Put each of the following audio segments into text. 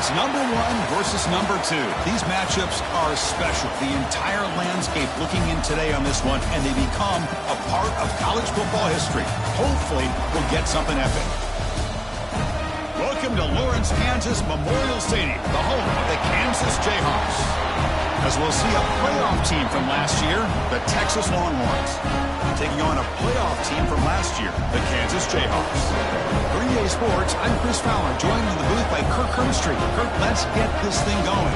It's number 1 versus number 2. These matchups are special. The entire landscape looking in today on this one, and they become a part of college football history. Hopefully, we'll get something epic. Welcome to Lawrence, Kansas Memorial Stadium, the home of the Kansas Jayhawks. As we'll see a playoff team from last year, the Texas Longhorns, taking on a playoff team from last year, the Kansas Jayhawks. For EA Sports, I'm Chris Fowler, joined in the booth by Kirk Herbstreit. Kirk, let's get this thing going.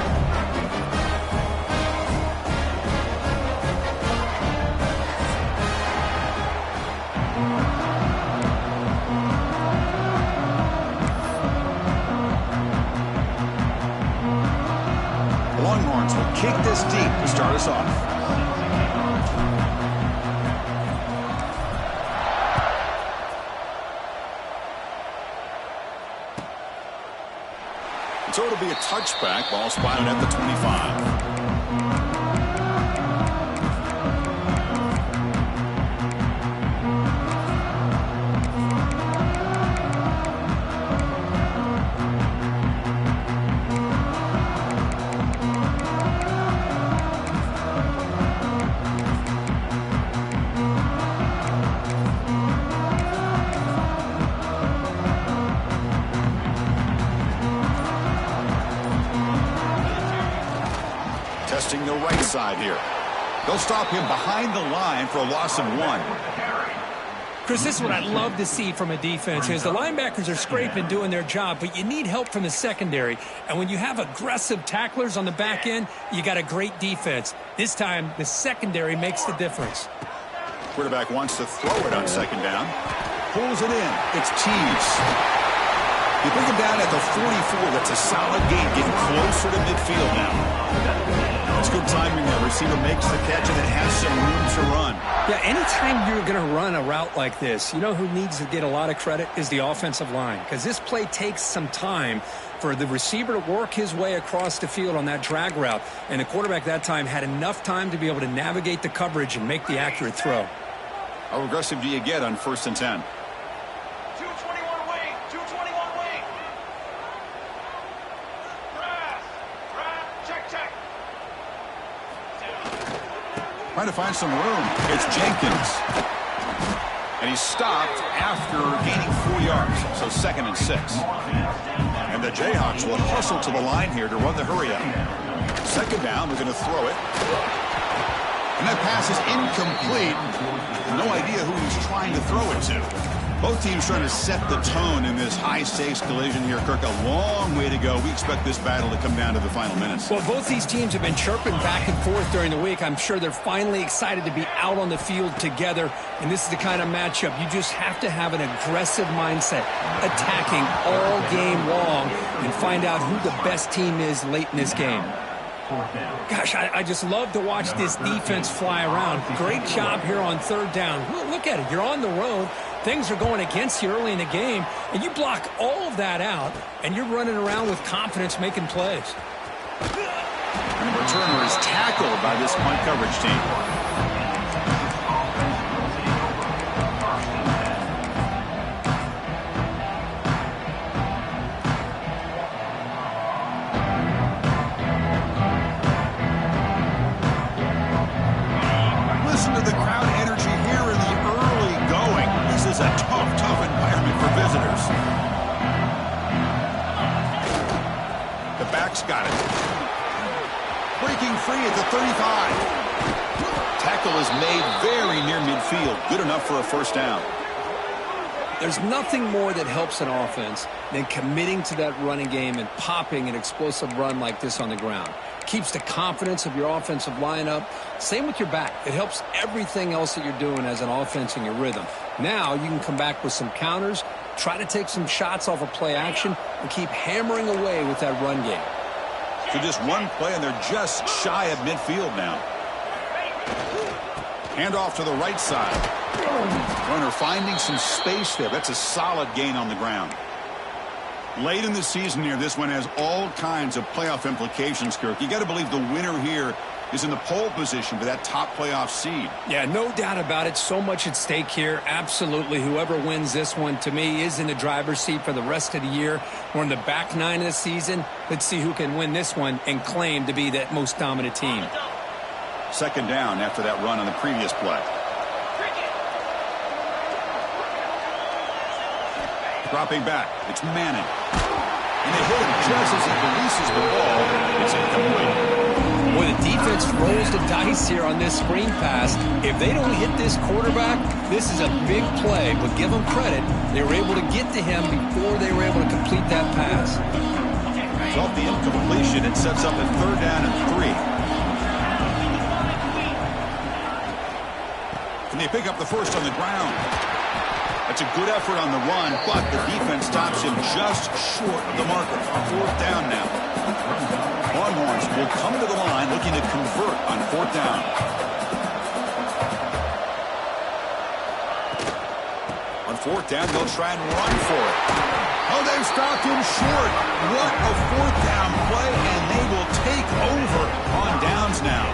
The Longhorns will kick this deep to start us off. So it'll be a touchback, ball spotted at the 25. Testing the right side here. They'll stop him behind the line for a loss of 1. Chris, this is what I'd love to see from a defense is the linebackers are scraping, doing their job, but you need help from the secondary. And when you have aggressive tacklers on the back end, you got a great defense. This time, the secondary makes the difference. Quarterback wants to throw it on second down. Pulls it in. It's Cheese. You bring him down at the 44. That's a solid gain, getting closer to midfield now. That's good timing there. Receiver makes the catch and it has some room to run. Yeah, anytime you're going to run a route like this, you know who needs to get a lot of credit is the offensive line, because this play takes some time for the receiver to work his way across the field on that drag route, and the quarterback that time had enough time to be able to navigate the coverage and make the accurate throw. How aggressive do you get on 1st and 10? Trying to find some room. It's Jenkins. And he's stopped after gaining 4 yards. So 2nd and 6. And the Jayhawks will hustle to the line here to run the hurry up. 2nd down, they're going to throw it. And that pass is incomplete. No idea who he's trying to throw it to. Both teams trying to set the tone in this high-stakes collision here. Kirk, a long way to go. We expect this battle to come down to the final minutes. Well, both these teams have been chirping back and forth during the week. I'm sure they're finally excited to be out on the field together. And this is the kind of matchup you just have to have an aggressive mindset, attacking all game long, and find out who the best team is late in this game. Gosh, I just love to watch this defense fly around. Great job here on 3rd down. Look at it. You're on the road. Things are going against you early in the game, and you block all of that out, and you're running around with confidence making plays. And the returner is tackled by this punt coverage team. Listen to the crowd energy here in the early going. This is a tough environment for visitors. The back's got it. Breaking free at the 35. Tackle is made very near midfield. Good enough for a 1st down. There's nothing more that helps an offense than committing to that running game and popping an explosive run like this on the ground. Keeps the confidence of your offensive lineup. Same with your back. It helps everything else that you're doing as an offense in your rhythm. Now you can come back with some counters, try to take some shots off of play action, and keep hammering away with that run game. So just one play, and they're just shy of midfield now. Handoff to the right side. Runner finding some space there. That's a solid gain on the ground. Late in the season here, this one has all kinds of playoff implications, Kirk. You got to believe the winner here is in the pole position for that top playoff seed. Yeah, no doubt about it. So much at stake here. Absolutely. Whoever wins this one, to me, is in the driver's seat for the rest of the year. We're in the back nine of the season. Let's see who can win this one and claim to be that most dominant team. Second down after that run on the previous play. Dropping back. It's Manning. And they hit him just as he releases the ball. It's incomplete. Boy, the defense rolls the dice here on this screen pass. If they don't hit this quarterback, this is a big play. But give them credit. They were able to get to him before they were able to complete that pass. So off the incompletion, it sets up a third down and 3. Can they pick up the first on the ground? That's a good effort on the run, but the defense stops him just short of the marker. Fourth down now. Longhorns will come to the line looking to convert on fourth down. On fourth down, they'll try and run for it. Oh, they've stopped him short. What a fourth down play, and they will take over on downs now.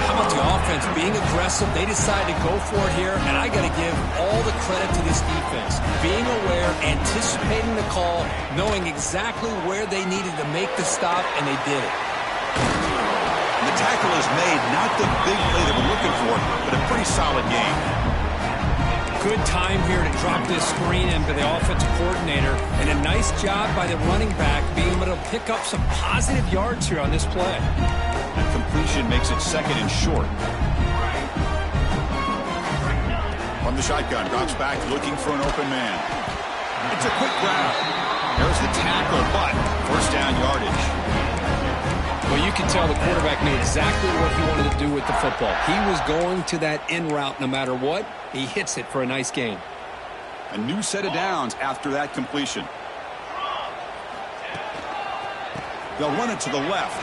How about the offense being aggressive? They decide to go for it here, and I got to give all the credit to this defense. Being aware, anticipating the call, knowing exactly where they needed to make the stop, and they did it. The tackle is made, not the big play that we're looking for, but a pretty solid game. Good time here to drop this screen into the offensive coordinator, and a nice job by the running back being able to pick up some positive yards here on this play. That completion makes it second and short. From the shotgun, drops back looking for an open man. It's a quick grab. There's the tackle, but first down yardage. Well, you can tell the quarterback knew exactly what he wanted to do with the football. He was going to that in route no matter what. He hits it for a nice gain. A new set of downs after that completion. They'll run it to the left.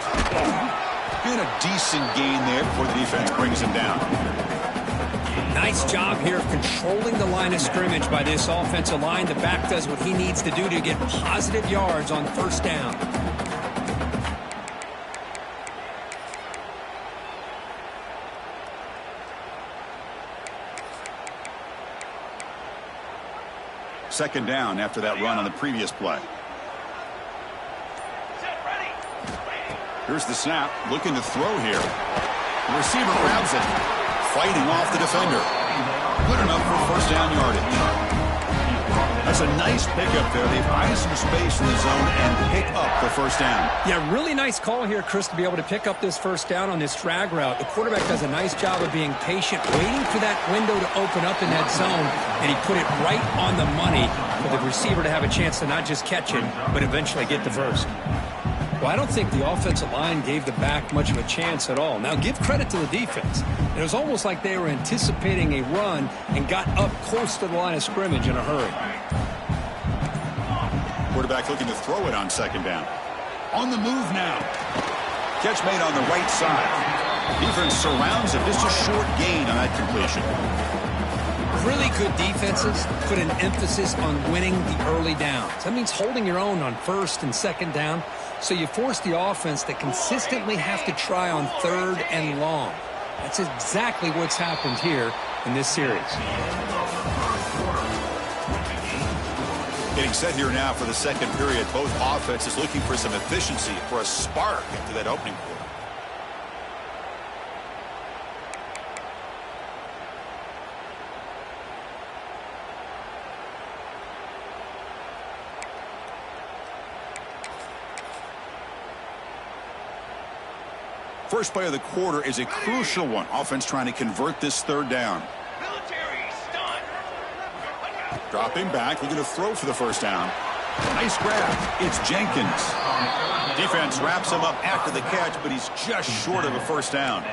And a decent gain there before the defense brings him down. Nice job here of controlling the line of scrimmage by this offensive line. The back does what he needs to do to get positive yards on first down. Second down after that run on the previous play. Here's the snap, looking to throw here. The receiver grabs it, fighting off the defender. Good enough for first down yardage. That's a nice pickup there. They find some space in the zone and pick up the first down. Yeah, really nice call here, Chris, to be able to pick up this first down on this drag route. The quarterback does a nice job of being patient, waiting for that window to open up in that zone, and he put it right on the money for the receiver to have a chance to not just catch it, but eventually get the first. Well, I don't think the offensive line gave the back much of a chance at all. Now, give credit to the defense. It was almost like they were anticipating a run and got up close to the line of scrimmage in a hurry. Quarterback looking to throw it on second down. On the move now. Catch made on the right side. Defense surrounds him. Just a short gain on that completion. Really good defenses put an emphasis on winning the early downs. That means holding your own on first and second down. So you force the offense to consistently have to try on third and long. That's exactly what's happened here in this series. Getting set here now for the second period. Both offenses looking for some efficiency, for a spark into that opening quarter. First play of the quarter is a crucial one. Offense trying to convert this third down. Dropping back, looking to throw for the first down. Nice grab. It's Jenkins. Defense wraps him up after the catch, but he's just short of a first down.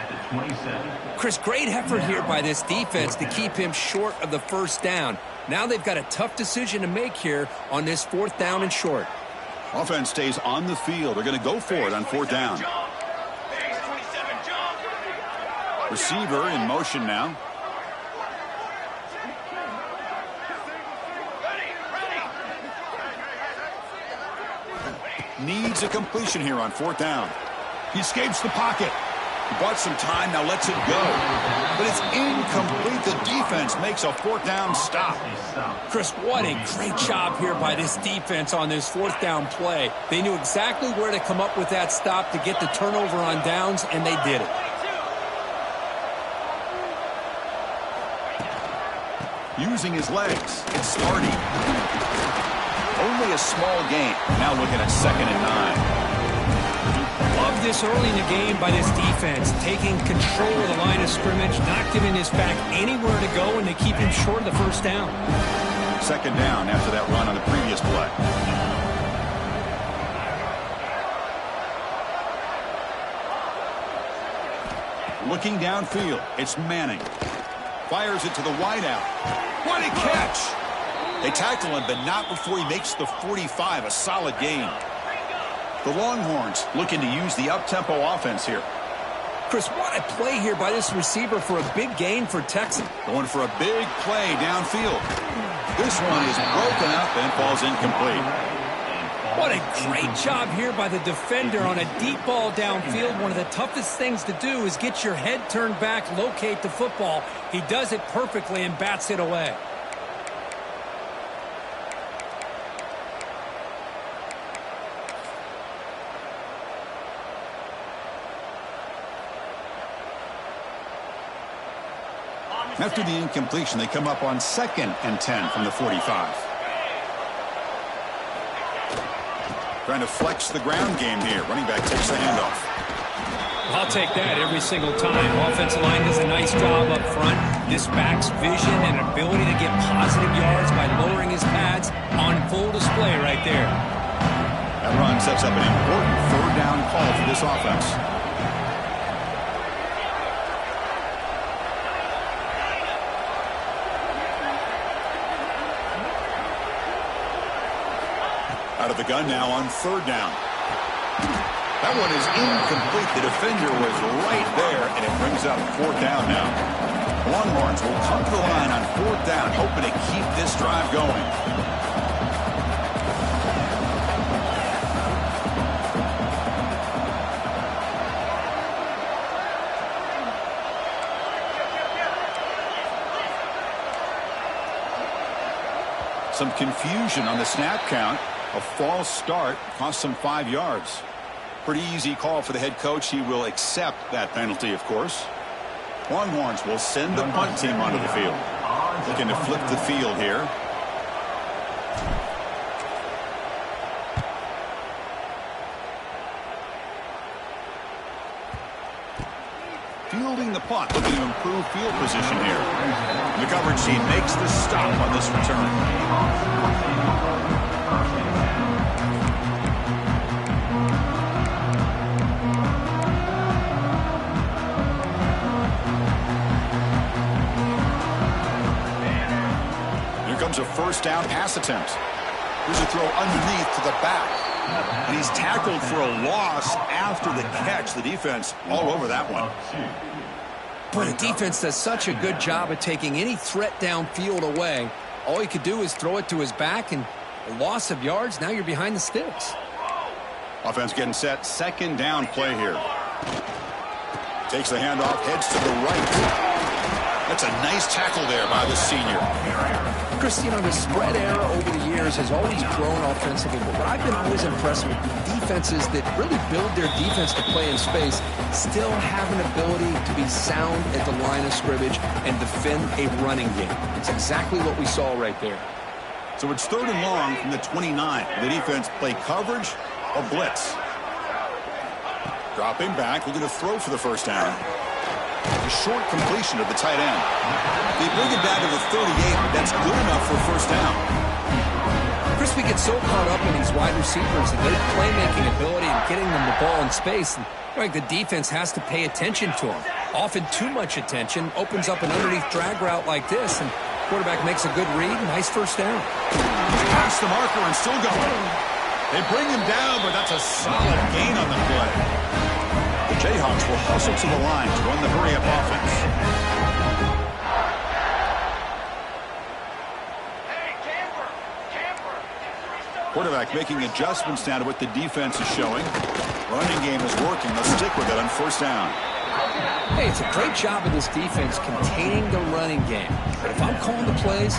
Chris, great effort here by this defense to keep him short of the first down. Now they've got a tough decision to make here on this fourth down and short. Offense stays on the field. They're going to go for it on fourth down. Receiver in motion now. Needs a completion here on fourth down. He escapes the pocket. He bought some time, now lets it go. But it's incomplete. The defense makes a fourth down stop. Chris, what a great job here by this defense on this fourth down play. They knew exactly where to come up with that stop to get the turnover on downs, and they did it. Using his legs, it's starting. Only a small gain. Now looking at 2nd and 9. Love this early in the game by this defense, taking control of the line of scrimmage, not giving this back anywhere to go, and they keep him short of the first down. 2nd down after that run on the previous play. Looking downfield, it's Manning. Fires it to the wideout. What a catch! They tackle him, but not before he makes the 45, a solid gain. The Longhorns looking to use the up-tempo offense here. Chris, what a play here by this receiver for a big gain for Texas. Going for a big play downfield. This one is broken up and falls incomplete. What a great job here by the defender on a deep ball downfield. One of the toughest things to do is get your head turned back, locate the football. He does it perfectly and bats it away. After the incompletion, they come up on 2nd and 10 from the 45. Trying to flex the ground game here. Running back takes the handoff. I'll take that every single time. Offensive line does a nice job up front. This back's vision and ability to get positive yards by lowering his pads on full display right there. That run sets up an important 3rd down call for this offense. Out of the gun now on 3rd down. That one is incomplete. The defender was right there, and it brings up 4th down now. Longhorns will come to the line on 4th down, hoping to keep this drive going. Some confusion on the snap count. A false start cost them 5 yards. Pretty easy call for the head coach. He will accept that penalty, of course. Longhorns will send the punt team onto the field. Looking to flip the field here. Fielding the punt, looking to improve field position here. The coverage team makes the stop on this return. A 1st down pass attempt. Here's a throw underneath to the back. And he's tackled for a loss after the catch. The defense all over that one. But the defense does such a good job of taking any threat downfield away. All he could do is throw it to his back, and a loss of yards, now you're behind the sticks. Offense getting set. 2nd down play here. Takes the handoff, heads to the right. That's a nice tackle there by the senior. Chris, you know, the spread era over the years has always grown offensively, but what I've been always impressed with, the defenses that really build their defense to play in space still have an ability to be sound at the line of scrimmage and defend a running game. It's exactly what we saw right there. So it's 3rd and long from the 29. The defense play coverage or blitz. Dropping back, looking to throw for the 1st down. A short completion of the tight end. They bring it down to the 38, but that's good enough for a 1st down. Chris, we get so caught up in these wide receivers and their playmaking ability and getting them the ball in space. And like the defense has to pay attention to them. Often too much attention opens up an underneath drag route like this, and quarterback makes a good read. Nice 1st down. He's past the marker and still going. They bring him down, but that's a solid gain on the play. The Jayhawks will hustle to the line to run the hurry-up offense. Quarterback making adjustments now to what the defense is showing. Running game is working. They'll stick with it on 1st down. Hey, it's a great job of this defense containing the running game. But if I'm calling the plays,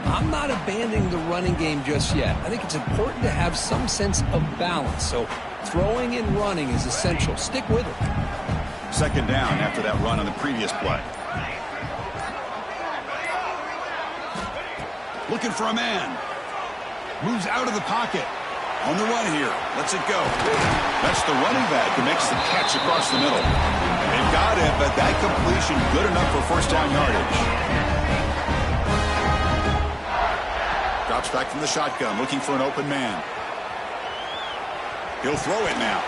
I'm not abandoning the running game just yet. I think it's important to have some sense of balance. So throwing and running is essential. Stick with it. Second down after that run on the previous play. Looking for a man. Moves out of the pocket. On the run here. Lets it go. That's the running back who makes the catch across the middle. They've got it, but that completion good enough for first down yardage. Drops back from the shotgun, looking for an open man. He'll throw it now.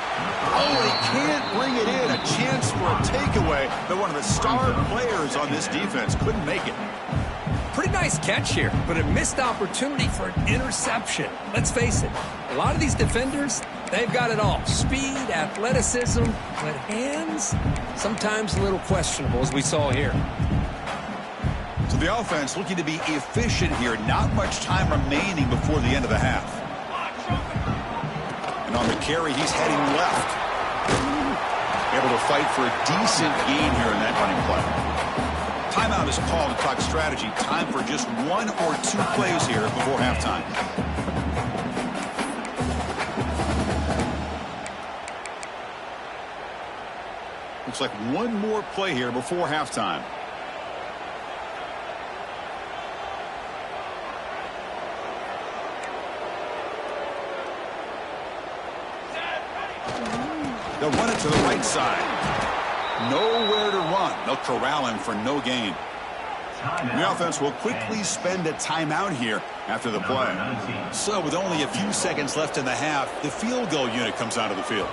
Oh, he can't bring it in. A chance for a takeaway, but one of the star players on this defense couldn't make it. Pretty nice catch here, but a missed opportunity for an interception. Let's face it, a lot of these defenders, they've got it all. Speed, athleticism, but hands, sometimes a little questionable, as we saw here. So the offense looking to be efficient here. Not much time remaining before the end of the half. And on the carry, he's heading left. Able to fight for a decent gain here in that running play. Timeout is called to talk strategy. Time for just one or two plays here before halftime. Looks like one more play here before halftime. They'll run it to the right side. Nowhere to run. They'll corral him for no gain. The offense will quickly spend a timeout here after the play. So with only a few seconds left in the half, the field goal unit comes out of the field.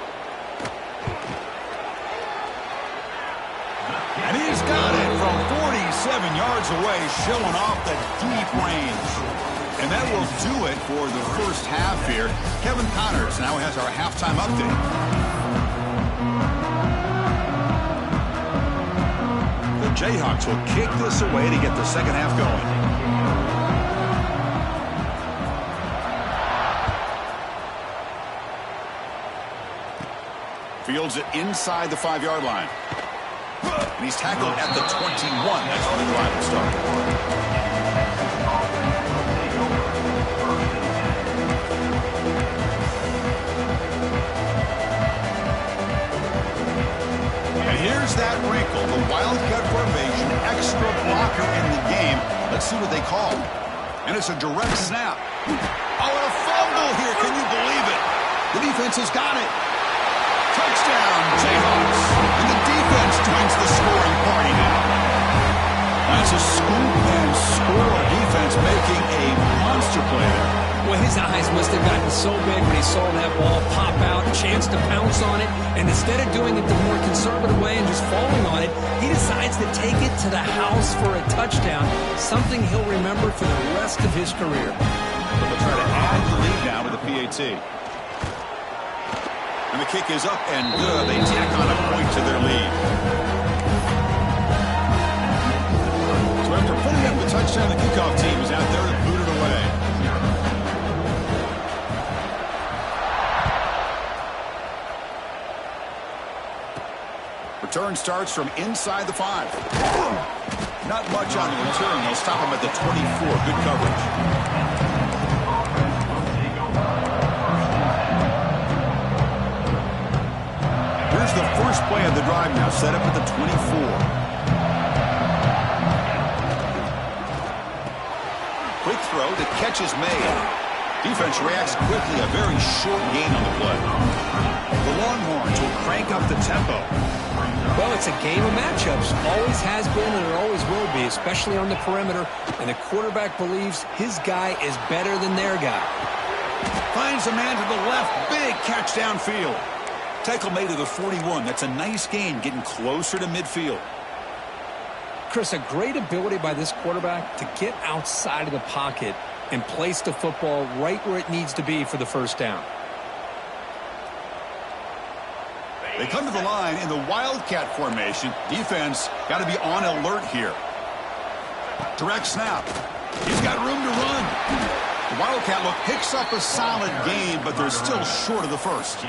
And he's got it from 47 yards away, showing off the deep range. And that will do it for the first half here. Kevin Connors now has our halftime update. The Jayhawks will kick this away to get the second half going. Fields it inside the 5-yard line. And he's tackled at the 21. That's when the drive will start. Here's that wrinkle, the wildcat formation, extra blocker in the game. Let's see what they call. And it's a direct snap. Oh, and a fumble here. Can you believe it? The defense has got it. Touchdown, Jayhawks. And the defense joins the scoring party now. That's a scoop and score. Defense making a monster play there. Well, his eyes must have gotten so big when he saw that ball pop out, chance to pounce on it, and instead of doing it the more conservative way and just falling on it, he decides to take it to the house for a touchdown, something he'll remember for the rest of his career. They'll try to add the lead now with the PAT. And the kick is up and good. They tack on a point to their lead. So after putting up the touchdown, the kickoff team is out there to boot it away. Return starts from inside the 5. Not much on the return. They'll stop him at the 24. Good coverage. Here's the first play of the drive now, set up at the 24. Quick throw, the catch is made. Defense reacts quickly, a very short gain on the play. The Longhorns will crank up the tempo. Well, it's a game of matchups. Always has been and it always will be, especially on the perimeter. And the quarterback believes his guy is better than their guy. Finds a man to the left. Big catch downfield. Tackle made to the 41. That's a nice gain, getting closer to midfield. Chris, a great ability by this quarterback to get outside of the pocket and place the football right where it needs to be for the first down. They come to the line in the wildcat formation. Defense got to be on alert here. Direct snap. He's got room to run. The wildcat look picks up a solid gain, but they're still short of the first.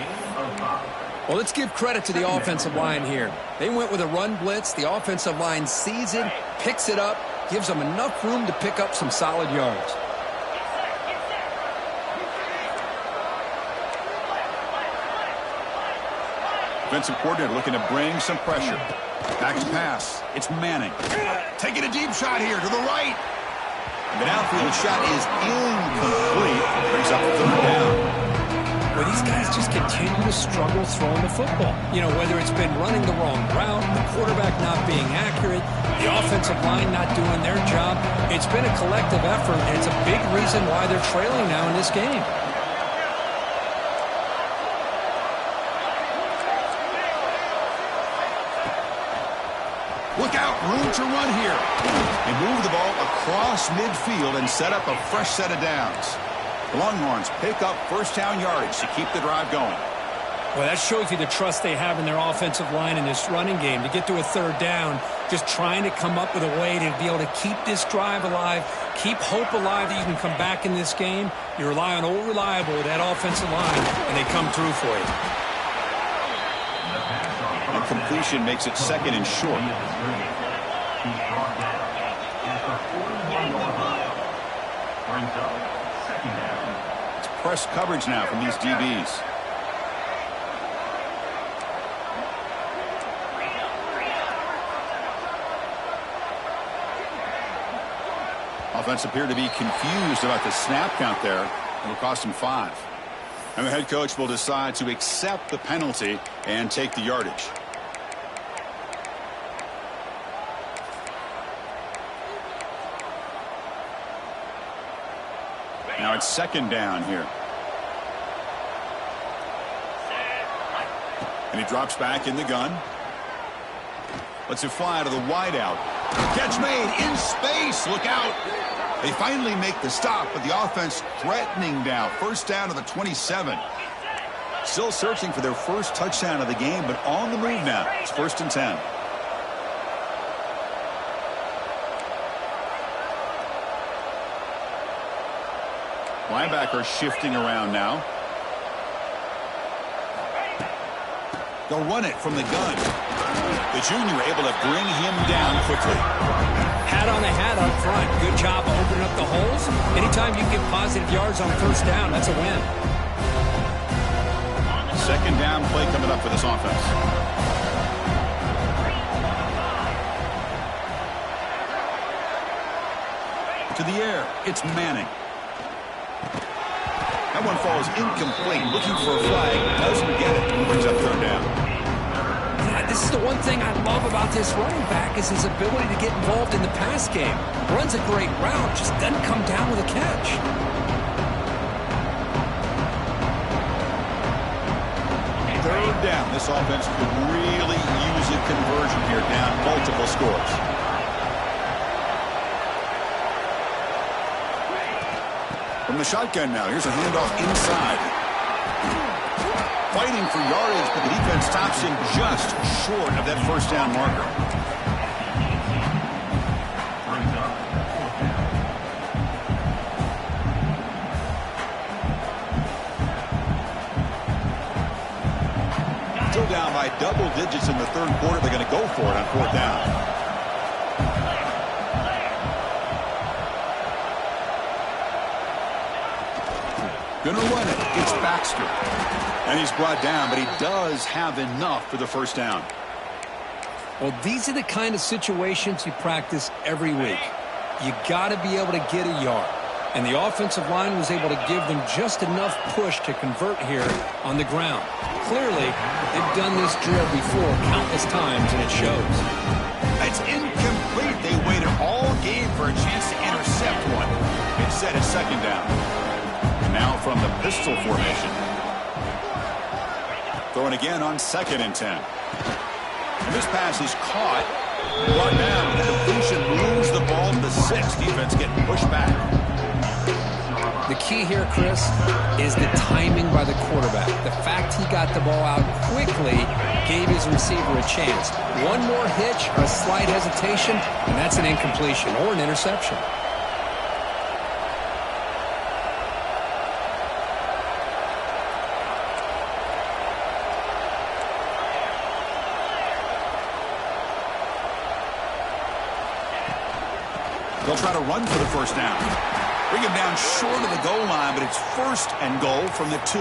Well, let's give credit to the offensive line here. They went with a run blitz. The offensive line sees it, picks it up, gives them enough room to pick up some solid yards. Defensive coordinator looking to bring some pressure. Back to pass. It's Manning. Taking a deep shot here to the right. The downfield shot is incomplete. Brings up third down. Well, these guys just continue to struggle throwing the football. You know, whether it's been running the wrong route, the quarterback not being accurate, the offensive line not doing their job. It's been a collective effort, and it's a big reason why they're trailing now in this game. Look out, room to run here. They move the ball across midfield and set up a fresh set of downs. The Longhorns pick up first down yardage to keep the drive going. Well, that shows you the trust they have in their offensive line in this running game. To get to a third down, just trying to come up with a way to be able to keep this drive alive, keep hope alive that you can come back in this game. You rely on old reliable, that offensive line, and they come through for you. And completion makes it second and short. It's press coverage now from these DBs. Offense appeared to be confused about the snap count there. It'll cost him 5. And the head coach will decide to accept the penalty and take the yardage. Now it's second down here. And he drops back in the gun. Lets it fly to the wideout. Catch made in space. Look out. They finally make the stop, but the offense threatening now. First down to the 27. Still searching for their first touchdown of the game, but on the move now. It's 1st and 10. Linebacker shifting around now. They'll run it from the gun. The junior able to bring him down quickly. Hat on a hat up front. Good job of opening up the holes. Anytime you get positive yards on first down, that's a win. Second down play coming up for this offense. To the air. It's Manning. That one falls incomplete. Looking for a flag. Doesn't get it. Brings up third down. This is the one thing I love about this running back is his ability to get involved in the pass game. Runs a great route, just doesn't come down with a catch. Third down. This offense could really use a conversion here, down multiple scores. From the shotgun now, here's a handoff inside. Fighting for yardage, but the defense stops him just short of that first down marker. Still down by double digits in the third quarter. They're going to go for it on 4th down. Gonna run it. It's Baxter. And he's brought down, but he does have enough for the first down. Well, these are the kind of situations you practice every week. You got to be able to get a yard. And the offensive line was able to give them just enough push to convert here on the ground. Clearly, they've done this drill before countless times, and it shows. It's incomplete. They waited all game for a chance to intercept one. Instead, it's second down. Now from the pistol formation. Throwing again on 2nd and 10. And this pass is caught. Brought down. The completion moves the ball to the 6. Defense getting pushed back. The key here, Chris, is the timing by the quarterback. The fact he got the ball out quickly gave his receiver a chance. One more hitch or a slight hesitation, and that's an incompletion or an interception. They'll try to run for the first down. Bring him down short of the goal line, but it's first and goal from the 2.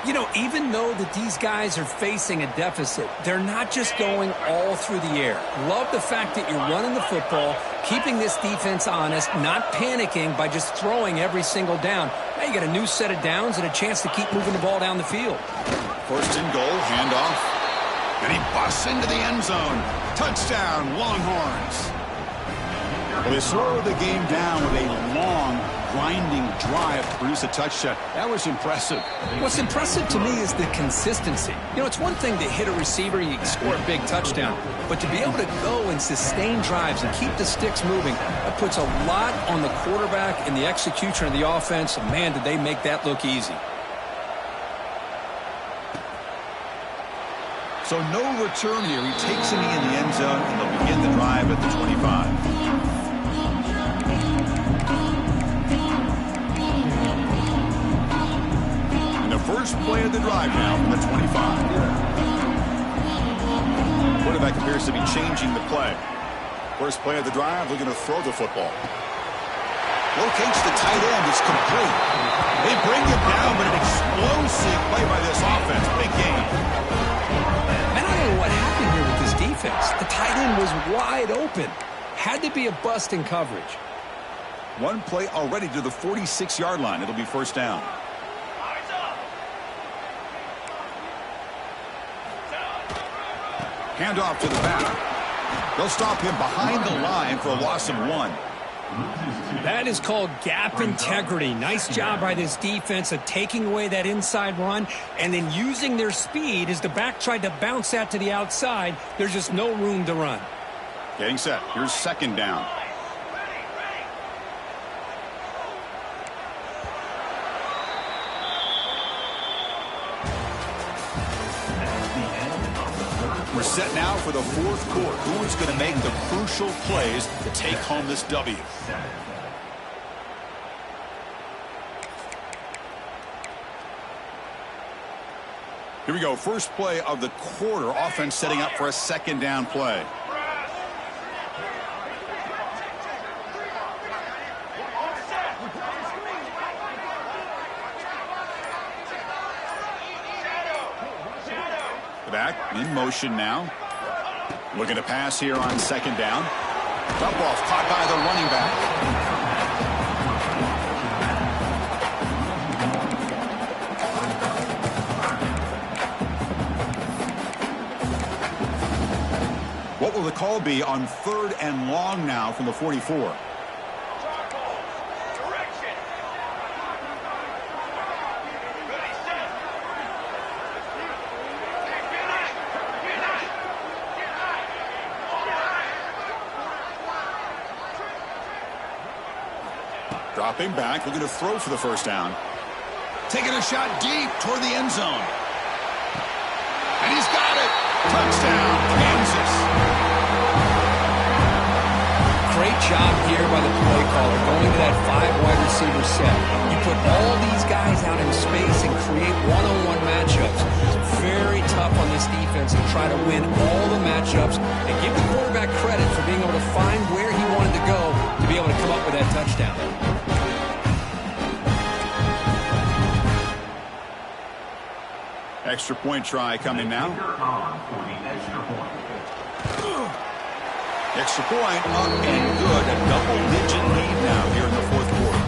You know, even though that these guys are facing a deficit, they're not just going all through the air. Love the fact that you're running the football, keeping this defense honest, not panicking by just throwing every single down. Now you got a new set of downs and a chance to keep moving the ball down the field. First and goal, handoff. And he busts into the end zone. Touchdown, Longhorns. Well, they slowed the game down with a long, grinding drive to produce a touchdown. That was impressive. What's impressive to me is the consistency. You know, it's one thing to hit a receiver and you can score a big touchdown, but to be able to go and sustain drives and keep the sticks moving, that puts a lot on the quarterback and the execution of the offense. And man, did they make that look easy. So no return here. He takes a knee in the end zone, and they'll begin the drive at the 25. First play of the drive now from the 25. Quarterback appears to be changing the play. First play of the drive, looking to throw the football. Locates the tight end. It's complete. They bring it down, but an explosive play by this offense. Big game. Man, I don't know what happened here with this defense. The tight end was wide open. Had to be a bust in coverage. One play already to the 46-yard line. It'll be first down. Handoff to the back. They'll stop him behind the line for a loss of 1. That is called gap integrity. Nice job by this defense of taking away that inside run and then using their speed as the back tried to bounce that to the outside. There's just no room to run. Getting set. Here's second down. We're set now for the fourth quarter. Who is going to make the crucial plays to take home this W? Here we go. First play of the quarter. Offense setting up for a second down play. Back in motion now. Looking to pass here on second down. Dump off caught by the running back. What will the call be on third and long now from the 44? Dropping back, looking to throw for the first down. Taking a shot deep toward the end zone. And he's got it. Touchdown, Kansas. Great job here by the play caller, going to that 5 wide receiver set. You put all these guys out in space and create one-on-one matchups. It's very tough on this defense to try to win all the matchups and give the quarterback credit for being able to find where he wanted to go to be able to come up with that touchdown. Extra point try coming now. Extra point up and good. A double-digit lead now here in the fourth quarter.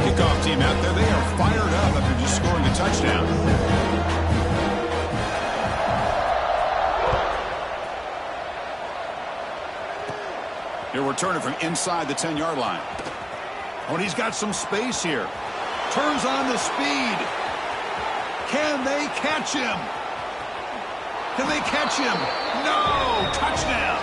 Kickoff team out there. They are fired up after just scoring a touchdown. He'll return it from inside the 10-yard line. Oh, and he's got some space here. Turns on the speed. Can they catch him? Can they catch him? No! Touchdown!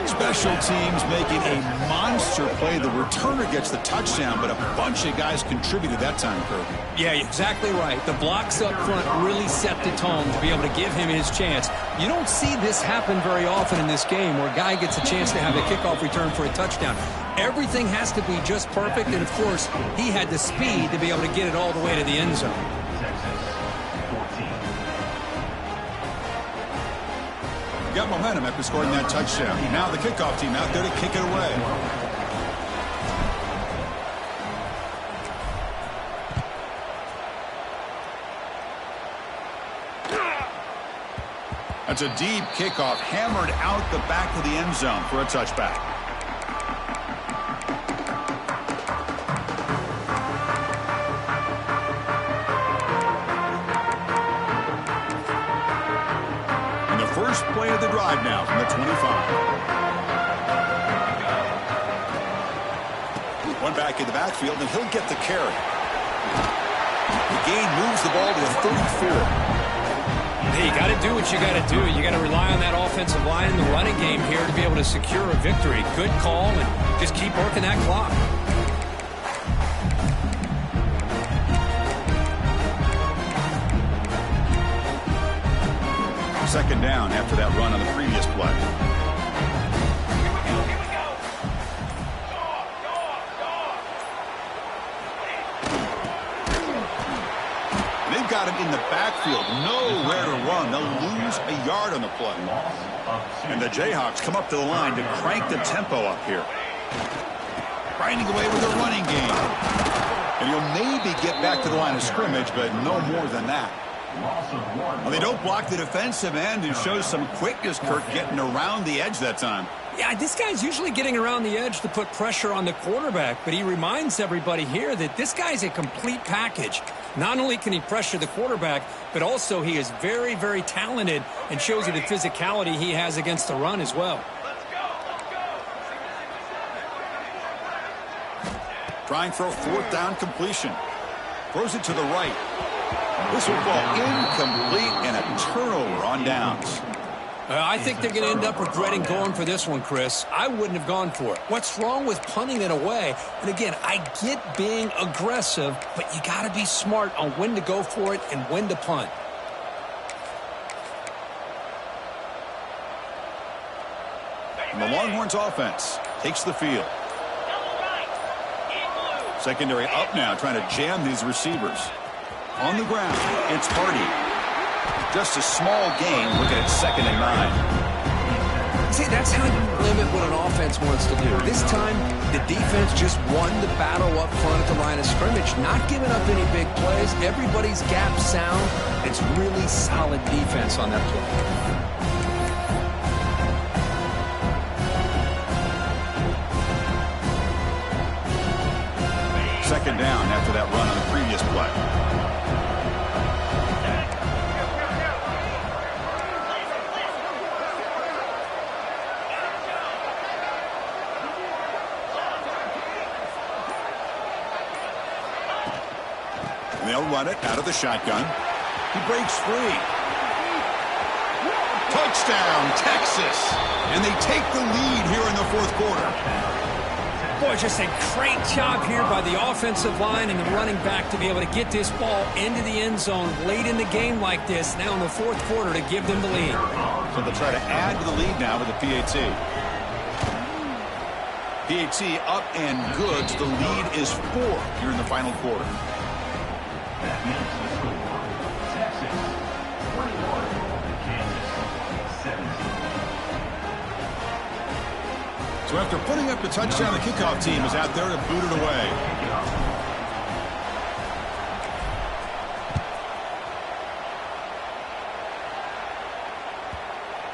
Special teams making a monster play. The returner gets the touchdown, but a bunch of guys contributed that time, Kirk. Yeah, exactly right. The blocks up front really set the tone to be able to give him his chance. You don't see this happen very often in this game where a guy gets a chance to have a kickoff return for a touchdown. Everything has to be just perfect, and of course, he had the speed to be able to get it all the way to the end zone. Got momentum momentum after scoring that touchdown. Now the kickoff team out there to kick it away. That's a deep kickoff, hammered out the back of the end zone for a touchback. And the first play of the drive now from the 25. One back in the backfield, and he'll get the carry. The gain moves the ball to the 34. Hey, you got to do what you got to do. You got to rely on that offensive line in the running game here to be able to secure a victory. Good call, and just keep working that clock. Second down after that run on the previous play. Got him in the backfield, nowhere to run. They'll lose a yard on the play. And the Jayhawks come up to the line to crank the tempo up here. Grinding away with a running game. And he'll maybe get back to the line of scrimmage, but no more than that. Well, they don't block the defensive end and shows some quickness, Kirk, getting around the edge that time. Yeah, this guy's usually getting around the edge to put pressure on the quarterback, but he reminds everybody here that this guy's a complete package. Not only can he pressure the quarterback, but also he is very, very talented and shows you the physicality he has against the run as well. Trying for a fourth down completion. Throws it to the right. This will fall incomplete and a turnover on downs. I think they're going to end up regretting going for this one, Chris. I wouldn't have gone for it. What's wrong with punting it away? And again, I get being aggressive, but you got to be smart on when to go for it and when to punt. And the Longhorns offense takes the field. Secondary up now, trying to jam these receivers. On the ground, it's Hardy. Just a small gain, looking at 2nd and 9. See, that's how you limit what an offense wants to do. This time, the defense just won the battle up front at the line of scrimmage, not giving up any big plays. Everybody's gap sound. It's really solid defense on that play. Second down after that run on the previous play. They'll run it out of the shotgun. He breaks free. Touchdown, Texas. And they take the lead here in the fourth quarter. Boy, just a great job here by the offensive line and the running back to be able to get this ball into the end zone late in the game like this, now in the fourth quarter, to give them the lead. So they'll try to add to the lead now with the PAT. PAT up and good. So the lead is 4 here in the final quarter. So after putting up the touchdown, the kickoff team is out there to boot it away.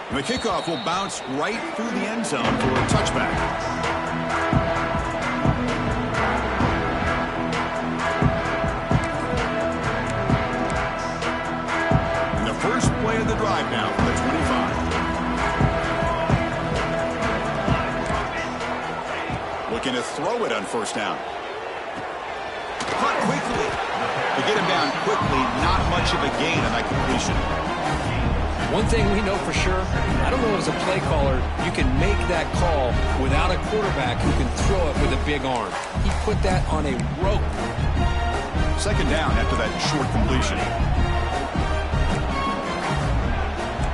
And the kickoff will bounce right through the end zone for a touchback. First play of the drive now from the 25. Looking to throw it on first down. Caught quickly. To get him down quickly, not much of a gain on that completion. One thing we know for sure, I don't know as a play caller, you can make that call without a quarterback who can throw it with a big arm. He put that on a rope. Second down after that short completion.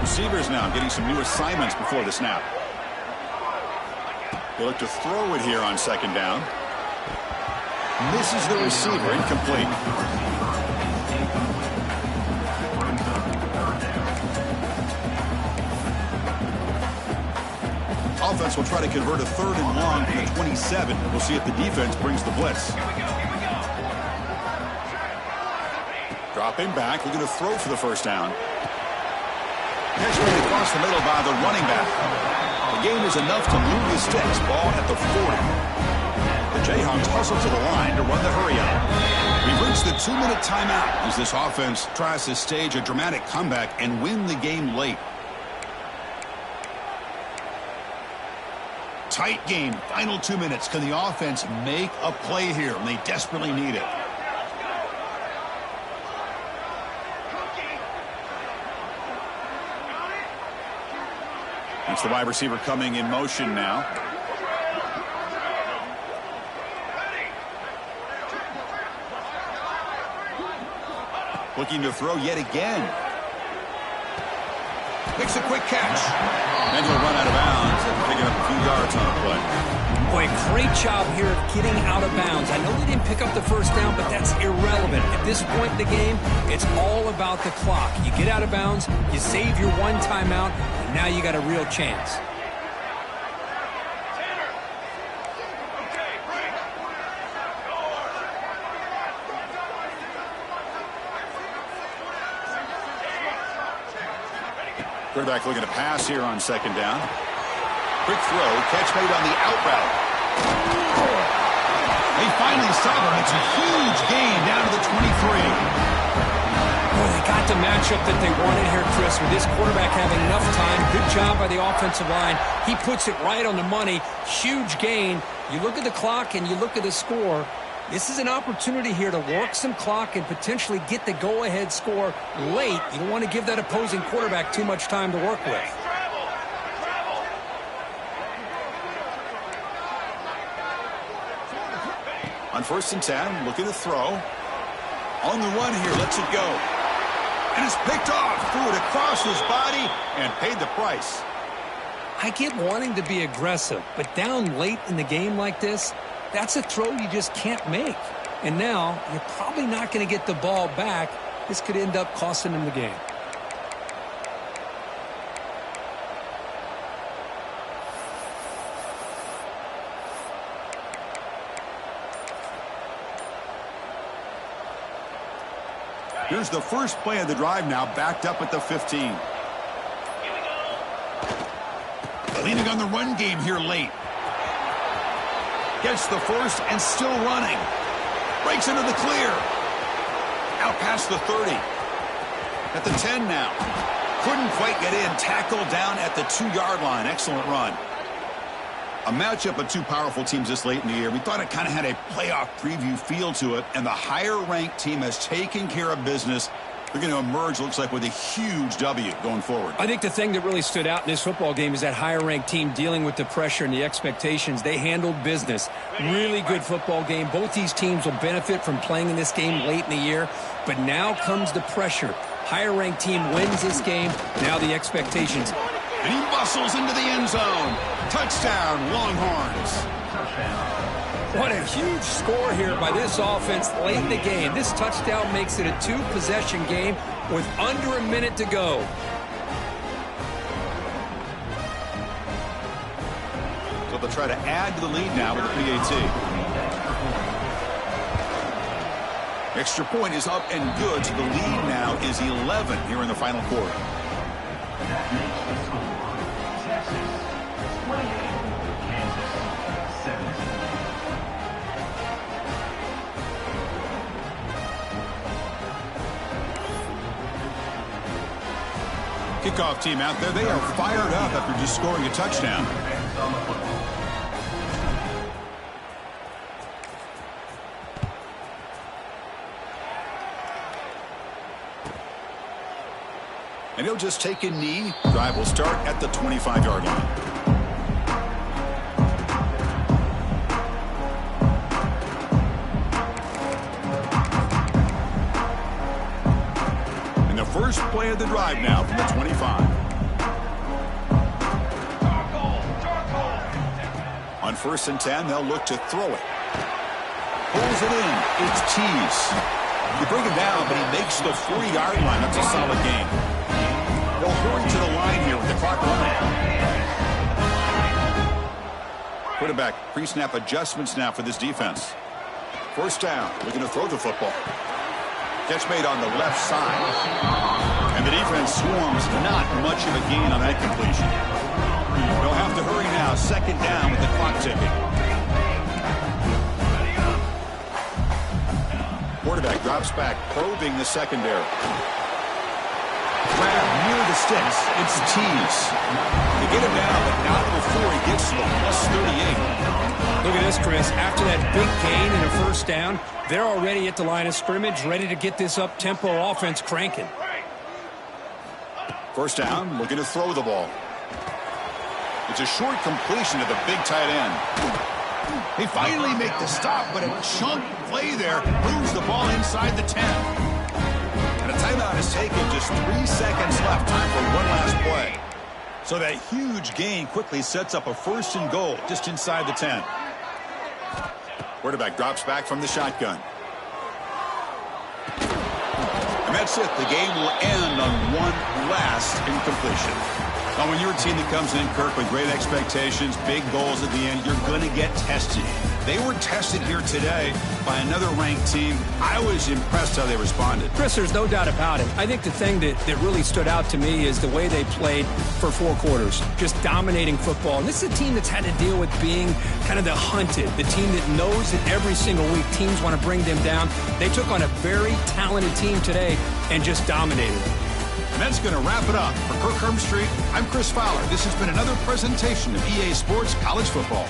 Receivers now getting some new assignments before the snap. They look to throw it here on second down. Misses the receiver, incomplete. Offense will try to convert a 3rd and long from the 27. We'll see if the defense brings the blitz. Dropping back, looking to throw for the first down. Catch made across the middle by the running back. The gain is enough to move the sticks. Ball at the 40. The Jayhawks hustle to the line to run the hurry up. We've reached the 2-minute timeout as this offense tries to stage a dramatic comeback and win the game late. Tight game, final 2 minutes. Can the offense make a play here? And they desperately need it. It's the wide receiver coming in motion now. Looking to throw yet again. Makes a quick catch. And he'll run out of bounds and picking up a few yards on the play. Boy, great job here of getting out of bounds. I know they didn't pick up the first down, but that's irrelevant. At this point in the game, it's all about the clock. You get out of bounds, you save your one timeout, and now you got a real chance. Quarterback looking to pass here on 2nd down. Quick throw, catch made on the out route. They finally stop him. It's a huge gain down to the 23. Well, they got the matchup that they wanted here, Chris, with this quarterback having enough time. Good job by the offensive line. He puts it right on the money. Huge gain. You look at the clock and you look at the score. This is an opportunity here to work some clock and potentially get the go-ahead score late. You don't want to give that opposing quarterback too much time to work with. On 1st and 10, looking to throw. On the run here, lets it go. And it's picked off. Threw it across his body and paid the price. I get wanting to be aggressive, but down late in the game like this, that's a throw you just can't make. And now, you're probably not going to get the ball back. This could end up costing them the game. Here's the first play of the drive now, backed up at the 15. Leaning on the run game here late. Gets the first and still running. Breaks into the clear. Out past the 30. At the 10 now. Couldn't quite get in. Tackled down at the 2-yard line. Excellent run. A matchup of two powerful teams this late in the year. We thought it kind of had a playoff preview feel to it, and the higher-ranked team has taken care of business. They're going to emerge, looks like, with a huge W going forward. I think the thing that really stood out in this football game is that higher-ranked team dealing with the pressure and the expectations. They handled business. Really good football game. Both these teams will benefit from playing in this game late in the year, but now comes the pressure. Higher-ranked team wins this game. Now the expectations. And he muscles into the end zone. Touchdown, Longhorns. What a huge score here by this offense late in the game. This touchdown makes it a 2-possession game with under a minute to go. So they'll try to add to the lead now with the PAT. Extra point is up and good, so the lead now is 11 here in the final quarter. Kickoff team out there. They are fired up after just scoring a touchdown. And he'll just take a knee. Drive will start at the 25-yard line. First play of the drive now from the 25. On 1st and 10, they'll look to throw it. Pulls it in. It's Tease. You bring him down, but he makes the 40-yard line. That's a solid gain. They'll hurry to the line here with the clock running. Quarterback pre-snap adjustments now for this defense. First down. Looking to throw the football. Catch made on the left side. And the defense swarms. Not much of a gain on that completion. They'll have to hurry now. Second down with the clock ticking. Quarterback drops back, probing the secondary. Grab near the sticks. It's Tease. They get him down, but not before he gets to the +38. Look at this, Chris. After that big gain and a first down, they're already at the line of scrimmage, ready to get this up-tempo offense cranking. First down, looking to throw the ball. It's a short completion to the big tight end. They finally make the stop, but a chunk play there moves the ball inside the 10. And a timeout is taken, just 3 seconds left. Time for one last play. So that huge gain quickly sets up a 1st and goal just inside the 10. Quarterback drops back from the shotgun. And that's it. The game will end on one last incompletion. Now, when you're a team that comes in, Kirk, with great expectations, big goals at the end, you're going to get tested. They were tested here today by another ranked team. I was impressed how they responded. Chris, there's no doubt about it. I think the thing that really stood out to me is the way they played for 4 quarters, just dominating football. And this is a team that's had to deal with being kind of the hunted, the team that knows that every single week teams want to bring them down. They took on a very talented team today and just dominated. And that's going to wrap it up. For Kirk Street, I'm Chris Fowler. This has been another presentation of EA Sports College Football.